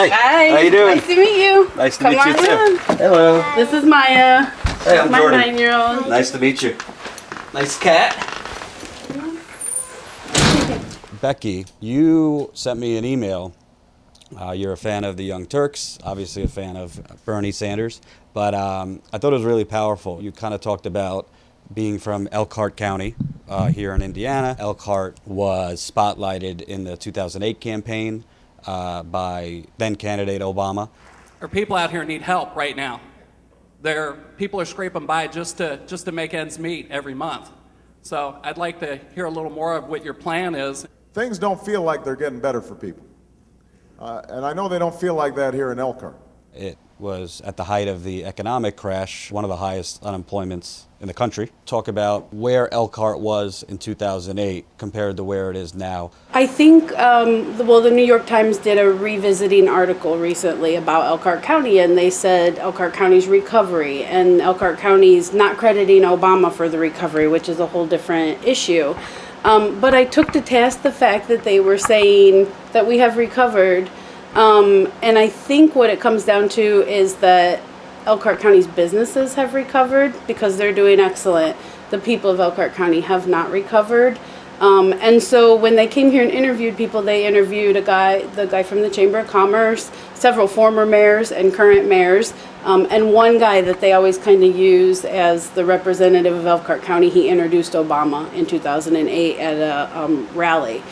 Hey, Hi. How you doing? Nice to meet you. Nice to Come meet you on too. in. Hello. This is Maya. Hey, I'm my Jordan. 9-year-old. Nice to meet you. Nice cat. Becky, you sent me an email. You're a fan of the Young Turks, obviously a fan of Bernie Sanders, but I thought it was really powerful. You kind of talked about being from Elkhart County here in Indiana. Elkhart was spotlighted in the 2008 campaign by then candidate Obama. Our people out here need help right now. People are scraping by just to make ends meet every month. So I'd like to hear a little more of what your plan is. Things don't feel like they're getting better for people. And I know they don't feel like that here in Elkhart. It was at the height of the economic crash, one of the highest unemployments in the country. Talk about where Elkhart was in 2008 compared to where it is now. I think, the New York Times did a revisiting article recently about Elkhart County, and they said Elkhart County's recovery, and Elkhart County's not crediting Obama for the recovery, which is a whole different issue. But I took to task the fact that they were saying that we have recovered. And I think what it comes down to is that Elkhart County's businesses have recovered because they're doing excellent. The people of Elkhart County have not recovered. And so when they came here and interviewed people, they interviewed the guy from the Chamber of Commerce, several former mayors and current mayors, and one guy that they always kind of use as the representative of Elkhart County. He introduced Obama in 2008 at a rally.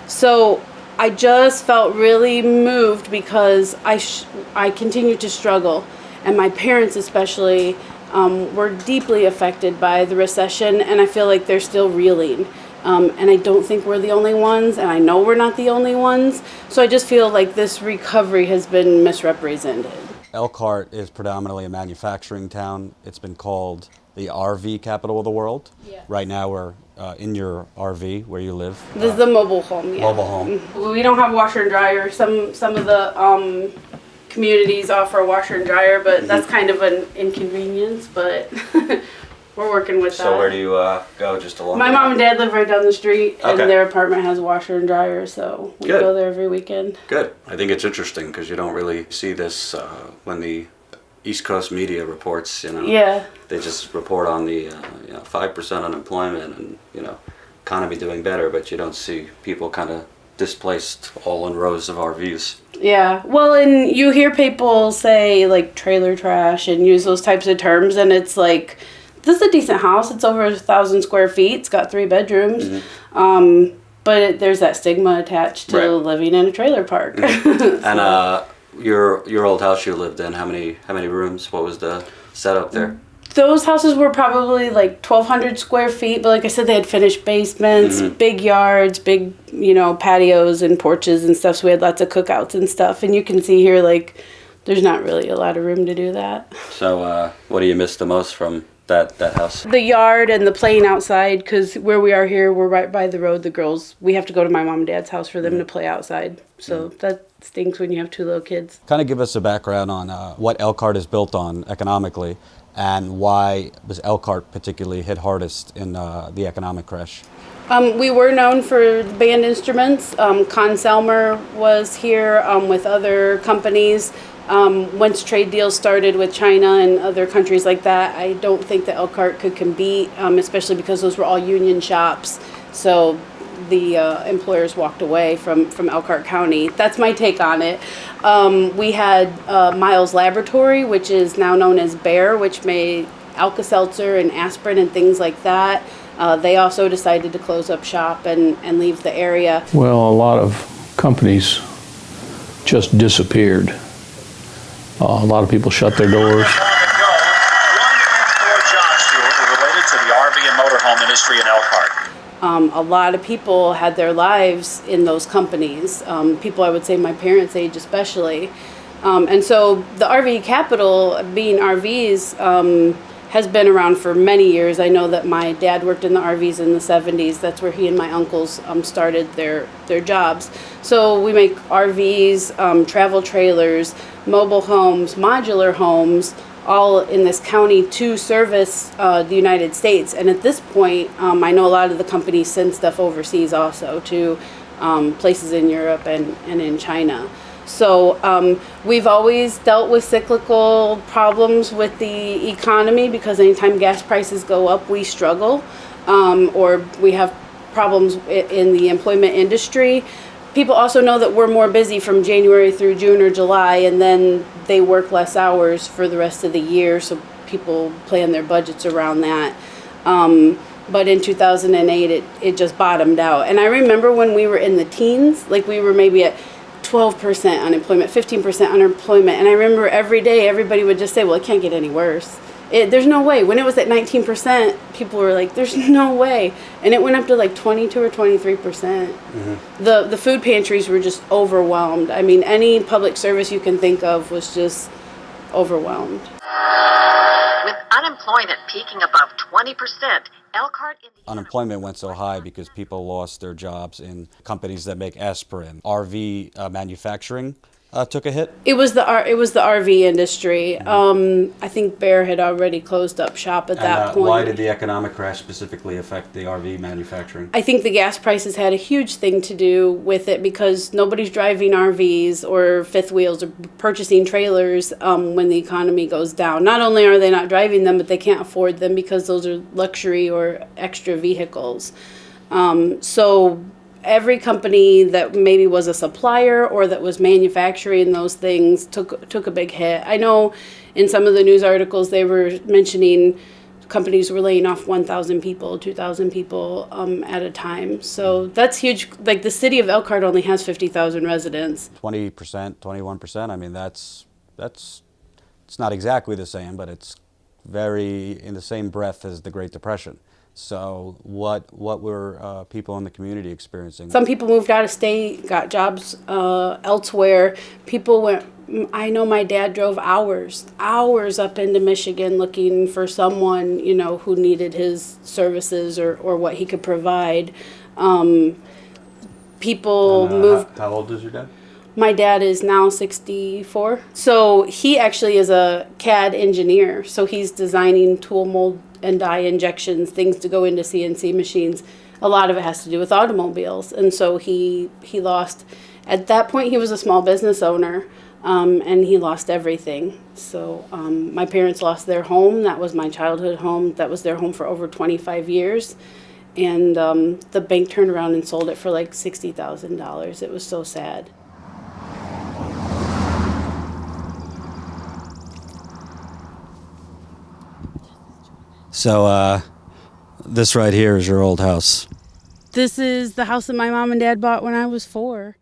So I just felt really moved because I continue to struggle, and my parents especially were deeply affected by the recession, and I feel like they're still reeling. And I don't think we're the only ones, and I know we're not the only ones. So I just feel like this recovery has been misrepresented. Elkhart is predominantly a manufacturing town. It's been called the RV capital of the world. Yeah. Right now we're in your RV where you live. This is the mobile home, yeah. Mobile home. We don't have washer and dryer. Some of the communities offer a washer and dryer, but that's kind of an inconvenience, but we're working with that. So where do you go, just along? My mom and dad live right down the street, and Okay. their apartment has a washer and dryer, so we Good. go there every weekend. Good. I think it's interesting because you don't really see this when the East Coast media reports, Yeah. They just report on the 5% unemployment and, economy doing better, but you don't see people kind of displaced all in rows of RVs. Yeah, well, and you hear people say, like, trailer trash and use those types of terms, and it's like, this is a decent house. It's over 1,000 square feet. It's got 3 bedrooms. Mm-hmm. But there's that stigma attached to Right. living in a trailer park. Mm-hmm. And your old house you lived in, how many rooms? What was the setup there? Those houses were probably like 1,200 square feet, but like I said, they had finished basements, big yards, big, patios and porches and stuff. So we had lots of cookouts and stuff. And you can see here, like, there's not really a lot of room to do that. So what do you miss the most from that house? The yard and the playing outside, because where we are here, we're right by the road. The girls, we have to go to my mom and dad's house for them to play outside. So that stinks when you have 2 little kids. Kind of give us a background on what Elkhart is built on economically and why was Elkhart particularly hit hardest in the economic crash? We were known for band instruments. Conn-Selmer was here with other companies. Once trade deals started with China and other countries like that, I don't think that Elkhart could compete, especially because those were all union shops. So the employers walked away from Elkhart County. That's my take on it. We had Miles Laboratory, which is now known as Bayer, which made Alka-Seltzer and aspirin and things like that. They also decided to close up shop and leave the area. Well, a lot of companies just disappeared. A lot of people shut their doors. 1 in 4 jobs, Stuart, were related to the RV and motorhome industry in Elkhart. A lot of people had their lives in those companies. People, I would say my parents' age especially. And so the RV capital, being RVs, has been around for many years. I know that my dad worked in the RVs in the 70s. That's where he and my uncles started their jobs. So we make RVs, travel trailers, mobile homes, modular homes, all in this county to service the United States. And at this point, I know a lot of the companies send stuff overseas also to places in Europe and in China. So we've always dealt with cyclical problems with the economy because anytime gas prices go up, we struggle, or we have problems in the employment industry. People also know that we're more busy from January through June or July, and then they work less hours for the rest of the year, so people plan their budgets around that. But in 2008, it just bottomed out. And I remember when we were in the teens, like we were maybe at 12% unemployment, 15% unemployment. And I remember every day everybody would just say, well, it can't get any worse. There's no way. When it was at 19%, people were like, there's no way. And it went up to like 22 or 23%. Mm-hmm. The food pantries were just overwhelmed. I mean, any public service you can think of was just overwhelmed. With unemployment peaking above 20%, Elkhart, Indiana. Unemployment went so high because people lost their jobs in companies that make aspirin. RV manufacturing took a hit. It was the RV industry. I think Bear had already closed up shop at that point. Why did the economic crash specifically affect the RV manufacturing? I think the gas prices had a huge thing to do with it because nobody's driving RVs or fifth wheels or purchasing trailers when the economy goes down. Not only are they not driving them, but they can't afford them because those are luxury or extra vehicles. So every company that maybe was a supplier or that was manufacturing those things took a big hit. I know in some of the news articles they were mentioning companies were laying off 1,000 people, 2,000 people at a time. So that's huge. Like the city of Elkhart only has 50,000 residents. 20%, 21%. I mean, it's not exactly the same, but it's very in the same breath as the Great Depression. So what were people in the community experiencing? Some people moved out of state, got jobs elsewhere. People went, I know my dad drove hours up into Michigan looking for someone, who needed his services or what he could provide. People moved. How old is your dad? My dad is now 64. So he actually is a CAD engineer. So he's designing tool mold and die injections, things to go into CNC machines. A lot of it has to do with automobiles. And so he lost, at that point he was a small business owner, and he lost everything. So my parents lost their home. That was my childhood home. That was their home for over 25 years. And the bank turned around and sold it for like $60,000. It was so sad. So this right here is your old house. This is the house that my mom and dad bought when I was 4.